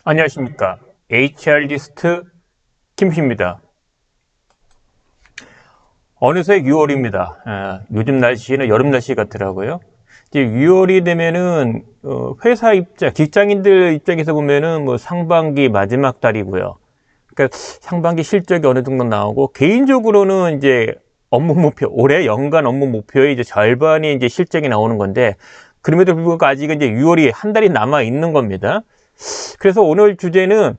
안녕하십니까. HR리스트 김씨입니다. 어느새 6월입니다. 요즘 날씨는 여름 날씨 같더라고요. 이제 6월이 되면은 회사 입장, 직장인들 입장에서 보면은 뭐 상반기 마지막 달이고요. 그러니까 상반기 실적이 어느 정도 나오고 개인적으로는 이제 업무 목표, 올해 연간 업무 목표의 이제 절반이 이제 실적이 나오는 건데 그럼에도 불구하고 아직은 이제 6월이 한 달이 남아 있는 겁니다. 그래서 오늘 주제는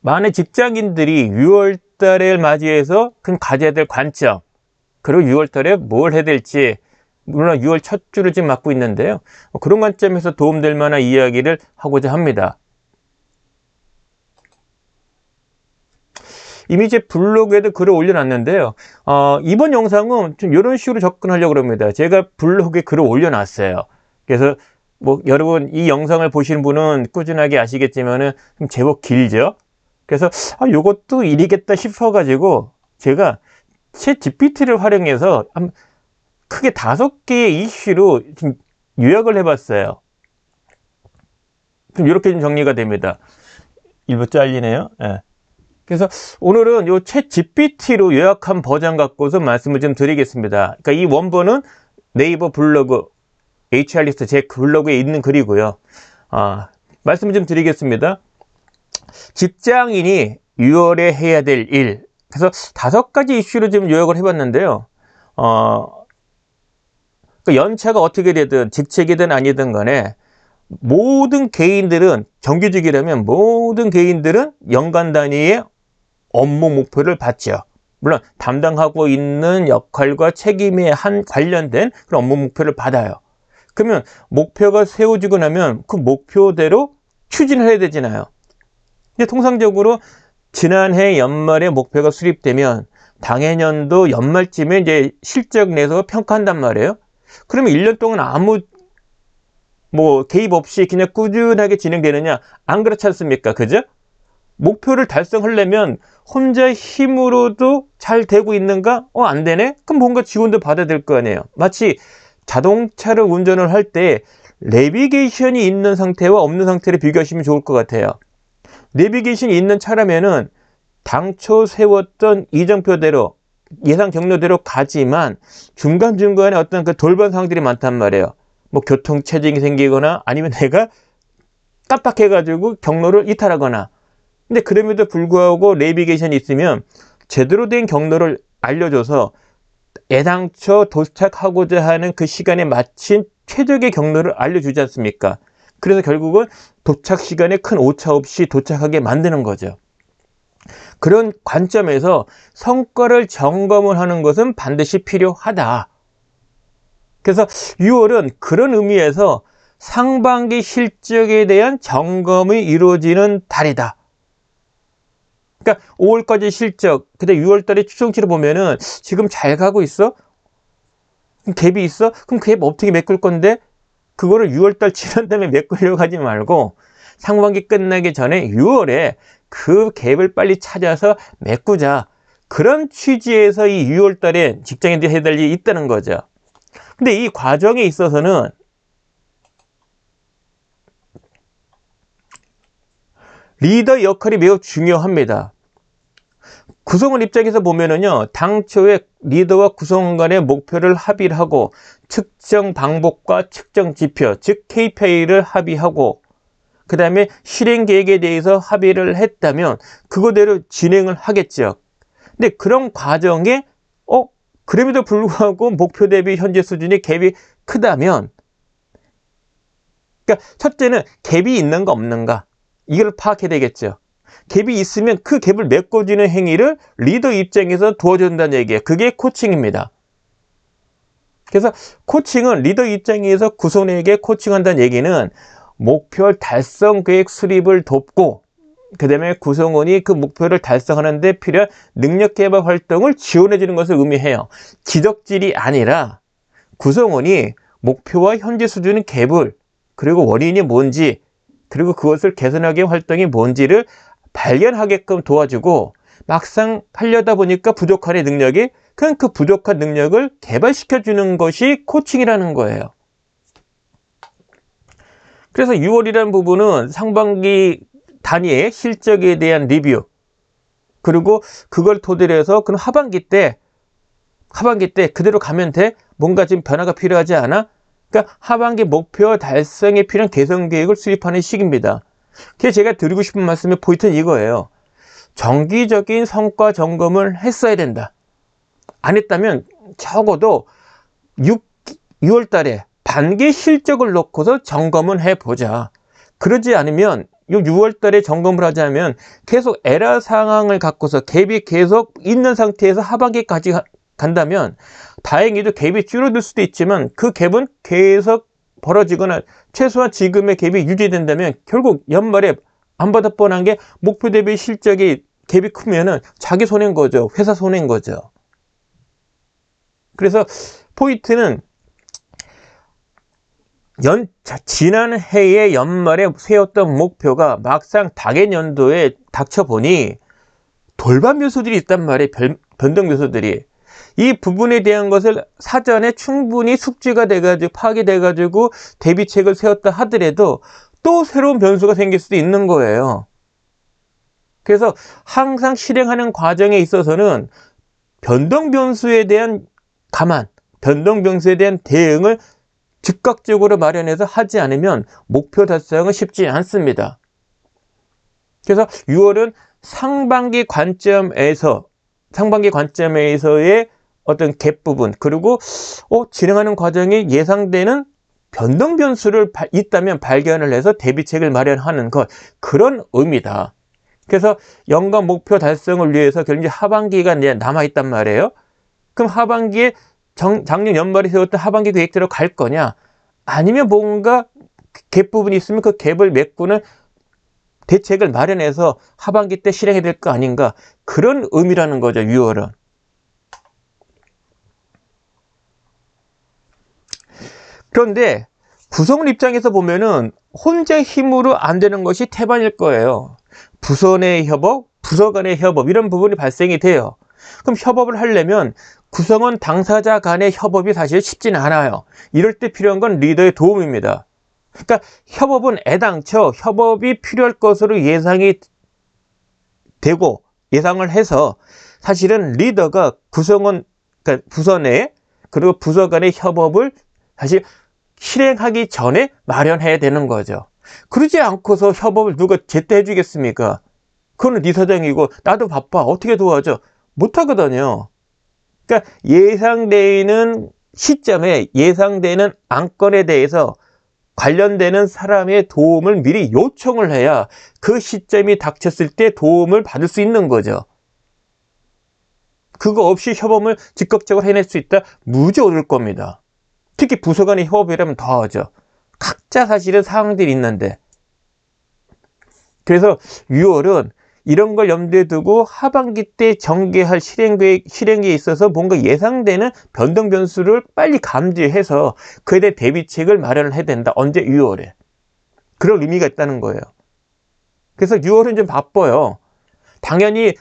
많은 직장인들이 6월 달을 맞이해서 큰 가져야 될 관점, 그리고 6월 달에 뭘 해야 될지, 물론 6월 첫 주를 지금 맡고 있는데요. 그런 관점에서 도움될 만한 이야기를 하고자 합니다. 이미 제 블로그에도 글을 올려놨는데요. 이번 영상은 좀 이런 식으로 접근하려고 합니다. 제가 블로그에 글을 올려놨어요. 그래서 뭐 여러분 이 영상을 보시는 분은 꾸준하게 아시겠지만은 좀 제법 길죠. 그래서 요것도 일이겠다 싶어가지고 제가 챗 GPT를 활용해서 크게 5개의 이슈로 좀 요약을 해봤어요. 좀 이렇게 좀 정리가 됩니다. 일부 잘리네요. 예. 그래서 오늘은 요 챗 GPT로 요약한 버전 갖고서 말씀을 좀 드리겠습니다. 그러니까 이 원본은 네이버 블로그 HR리스트 제 블로그에 있는 글이고요. 말씀을 좀 드리겠습니다. 직장인이 6월에 해야 될 일. 그래서 5가지 이슈로 좀 요약을 해봤는데요. 그 연차가 어떻게 되든 직책이든 아니든 간에 모든 개인들은 정규직이라면 모든 개인들은 연간 단위의 업무 목표를 받죠. 물론 담당하고 있는 역할과 책임에 관련된 그런 업무 목표를 받아요. 그러면 목표가 세워지고 나면 그 목표대로 추진을 해야 되잖아요. 근데 통상적으로 지난해 연말에 목표가 수립되면 당해년도 연말쯤에 이제 실적 내서 평가한단 말이에요. 그러면 1년 동안 아무 개입 없이 그냥 꾸준하게 진행되느냐? 안 그렇지 않습니까? 그죠? 목표를 달성하려면 혼자 힘으로도 잘 되고 있는가? 안 되네? 그럼 뭔가 지원도 받아야 될 거 아니에요. 마치 자동차를 운전을 할 때 내비게이션이 있는 상태와 없는 상태를 비교하시면 좋을 것 같아요. 내비게이션이 있는 차라면은 당초 세웠던 이정표대로 예상 경로대로 가지만 중간중간에 어떤 그 돌발 상황들이 많단 말이에요. 뭐 교통체증이 생기거나 아니면 내가 깜빡해가지고 경로를 이탈하거나. 근데 그럼에도 불구하고 내비게이션이 있으면 제대로 된 경로를 알려줘서 애당초 도착하고자 하는 그 시간에 맞춘 최적의 경로를 알려주지 않습니까? 그래서 결국은 도착 시간에 큰 오차 없이 도착하게 만드는 거죠. 그런 관점에서 성과를 점검을 하는 것은 반드시 필요하다. 그래서 6월은 그런 의미에서 상반기 실적에 대한 점검이 이루어지는 달이다. 그러니까 5월까지 실적, 근데 6월달에 추정치를 보면은 지금 잘 가고 있어? 그럼 갭이 있어? 그럼 그 갭 어떻게 메꿀 건데? 그거를 6월달 지난 다음에 메꾸려고 하지 말고 상반기 끝나기 전에 6월에 그 갭을 빨리 찾아서 메꾸자. 그런 취지에서 이 6월달에 직장인들이 해야 될 일이 있다는 거죠. 근데 이 과정에 있어서는 리더 역할이 매우 중요합니다. 구성원 입장에서 보면은요, 당초에 리더와 구성원 간의 목표를 합의를 하고 측정 방법과 측정 지표, 즉 KPI를 합의하고 그 다음에 실행 계획에 대해서 합의를 했다면 그거대로 진행을 하겠죠. 근데 그런 과정에 그럼에도 불구하고 목표 대비 현재 수준의 갭이 크다면, 그러니까 첫째는 갭이 있는가 없는가 이걸 파악해야 되겠죠. 갭이 있으면 그 갭을 메꿔주는 행위를 리더 입장에서 도와준다는 얘기예요. 그게 코칭입니다. 그래서 코칭은 리더 입장에서 구성원에게 코칭한다는 얘기는 목표 달성 계획 수립을 돕고 그 다음에 구성원이 그 목표를 달성하는 데 필요한 능력 개발 활동을 지원해 주는 것을 의미해요. 지적질이 아니라 구성원이 목표와 현재 수준의 갭을, 그리고 원인이 뭔지, 그리고 그것을 개선하기 위한 활동이 뭔지를 발견하게끔 도와주고, 막상 하려다 보니까 부족한 능력이, 그냥 그 부족한 능력을 개발시켜주는 것이 코칭이라는 거예요. 그래서 6월이라는 부분은 상반기 단위의 실적에 대한 리뷰, 그리고 그걸 토대로 해서 그럼 하반기 때 그대로 가면 돼? 뭔가 지금 변화가 필요하지 않아? 그러니까 하반기 목표 달성에 필요한 개선 계획을 수립하는 시기입니다. 그래서 제가 드리고 싶은 말씀의 포인트는 이거예요. 정기적인 성과 점검을 했어야 된다. 안 했다면 적어도 6월 달에 반기 실적을 놓고서 점검을 해보자. 그러지 않으면 6월 달에 점검을 하자면 계속 에러 상황을 갖고서 갭이 계속 있는 상태에서 하반기까지 간다면 다행히도 갭이 줄어들 수도 있지만 그 갭은 계속 벌어지거나 최소한 지금의 갭이 유지된다면 결국 연말에 안 받아 뻔한 게 목표 대비 실적이 갭이 크면은 자기 손해인 거죠. 회사 손해인 거죠. 그래서 포인트는 지난 해의 연말에 세웠던 목표가 막상 당해 연도에 닥쳐보니 돌발 요소들이 있단 말이에요. 변동 요소들이. 이 부분에 대한 것을 사전에 충분히 숙지가 돼가지고 파악이 돼가지고 대비책을 세웠다 하더라도 또 새로운 변수가 생길 수도 있는 거예요. 그래서 항상 실행하는 과정에 있어서는 변동 변수에 대한 감안, 변동 변수에 대한 대응을 즉각적으로 마련해서 하지 않으면 목표 달성은 쉽지 않습니다. 그래서 6월은 상반기 관점에서의 어떤 갭 부분, 그리고 진행하는 과정에 예상되는 변동 변수를 있다면 발견을 해서 대비책을 마련하는 것, 그런 의미다. 그래서 연간 목표 달성을 위해서 결국 하반기가 남아있단 말이에요. 그럼 하반기에 작년 연말에 세웠던 하반기 계획대로 갈 거냐? 아니면 뭔가 갭 부분이 있으면 그 갭을 메꾸는 대책을 마련해서 하반기 때 실행해야 될 거 아닌가? 그런 의미라는 거죠, 6월은. 그런데 구성원 입장에서 보면은 혼자 힘으로 안 되는 것이 태반일 거예요. 부서 내 협업, 부서 간의 협업, 이런 부분이 발생이 돼요. 그럼 협업을 하려면 구성원 당사자 간의 협업이 사실 쉽지는 않아요. 이럴 때 필요한 건 리더의 도움입니다. 그러니까 협업은 애당초 협업이 필요할 것으로 예상이 되고 예상을 해서 사실은 리더가 구성원, 그러니까 부서 내 그리고 부서 간의 협업을 사실 실행하기 전에 마련해야 되는 거죠. 그러지 않고서 협업을 누가 제때 해주겠습니까? 그거는 네 사장이고 나도 바빠 어떻게 도와줘? 못하거든요. 그러니까 예상되는 시점에 예상되는 안건에 대해서 관련되는 사람의 도움을 미리 요청을 해야 그 시점이 닥쳤을 때 도움을 받을 수 있는 거죠. 그거 없이 협업을 즉각적으로 해낼 수 있다? 무지 어려울 겁니다. 특히 부서 간의 협업이라면 더 하죠. 각자 사실은 상황들이 있는데. 그래서 6월은 이런 걸 염두에 두고 하반기 때 전개할 실행에 있어서 뭔가 예상되는 변동 변수를 빨리 감지해서 그에 대해 대비책을 마련을 해야 된다. 언제? 6월에. 그런 의미가 있다는 거예요. 그래서 6월은 좀 바빠요. 당연히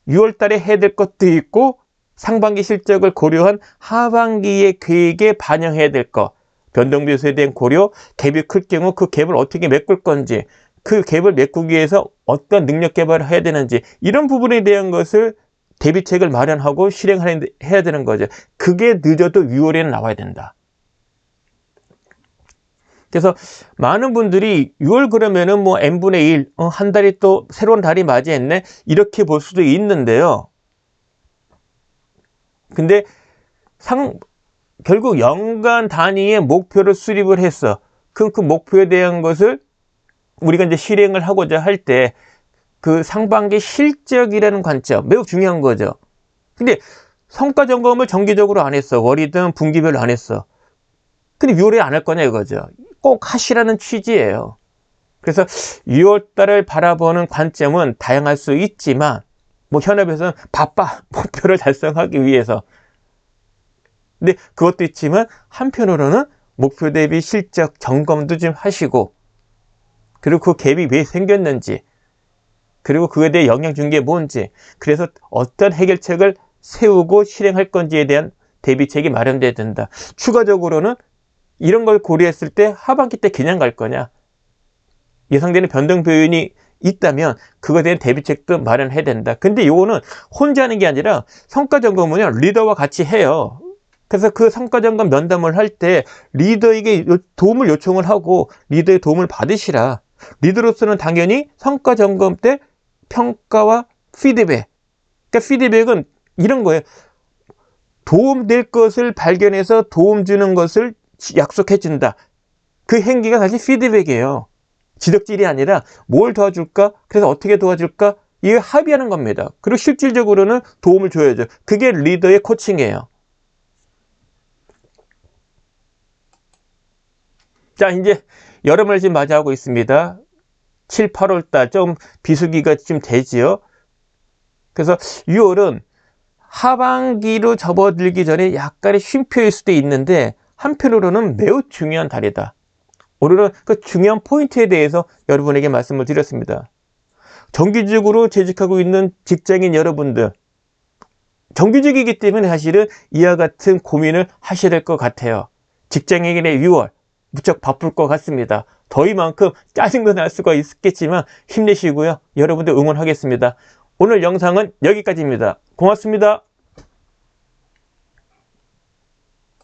6월 달에 해야 될 것도 있고 상반기 실적을 고려한 하반기의 계획에 반영해야 될 것, 변동 변수에 대한 고려, 갭이 클 경우 그 갭을 어떻게 메꿀 건지, 그 갭을 메꾸기 위해서 어떤 능력 개발을 해야 되는지, 이런 부분에 대한 것을 대비책을 마련하고 실행해야 되는 거죠. 그게 늦어도 6월에는 나와야 된다. 그래서 많은 분들이 6월 그러면은 뭐 n분의 1, 한 달이 또 새로운 달이 맞이했네, 이렇게 볼 수도 있는데요. 근데 결국 연간 단위의 목표를 수립을 했어. 그럼 그 목표에 대한 것을 우리가 이제 실행을 하고자 할 때 그 상반기 실적이라는 관점 매우 중요한 거죠. 근데 성과 점검을 정기적으로 안 했어. 월이든 분기별로 안 했어. 근데 6월에 안 할 거냐 이거죠. 꼭 하시라는 취지예요. 그래서 6월 달을 바라보는 관점은 다양할 수 있지만 뭐 현업에서는 바빠 목표를 달성하기 위해서. 근데 그것도 있지만 한편으로는 목표 대비 실적 점검도 좀 하시고, 그리고 그 갭이 왜 생겼는지, 그리고 그에 대해 영향 준 게 뭔지, 그래서 어떤 해결책을 세우고 실행할 건지에 대한 대비책이 마련돼야 된다. 추가적으로는 이런 걸 고려했을 때 하반기 때 그냥 갈 거냐, 예상되는 변동 요인이 있다면 그거에 대한 대비책도 마련해야 된다. 근데 요거는 혼자 하는 게 아니라 성과 점검은요, 리더와 같이 해요. 그래서 그 성과 점검 면담을 할 때 리더에게 도움을 요청을 하고 리더의 도움을 받으시라. 리더로서는 당연히 성과 점검 때 평가와 피드백. 그러니까 피드백은 이런 거예요. 도움될 것을 발견해서 도움 주는 것을 약속해 준다. 그 행기가 사실 피드백이에요. 지적질이 아니라 뭘 도와줄까? 그래서 어떻게 도와줄까? 이게 합의하는 겁니다. 그리고 실질적으로는 도움을 줘야죠. 그게 리더의 코칭이에요. 자, 이제 여름을 지금 맞이하고 있습니다. 7, 8월 달 좀 비수기가 좀 되지요. 그래서 6월은 하반기로 접어들기 전에 약간의 쉼표일 수도 있는데 한편으로는 매우 중요한 달이다. 오늘은 그 중요한 포인트에 대해서 여러분에게 말씀을 드렸습니다. 정규직으로 재직하고 있는 직장인 여러분들, 정규직이기 때문에 사실은 이와 같은 고민을 하셔야 될 것 같아요. 직장인의 6월 무척 바쁠 것 같습니다. 더위만큼 짜증도 날 수가 있겠지만 힘내시고요. 여러분들 응원하겠습니다. 오늘 영상은 여기까지입니다. 고맙습니다.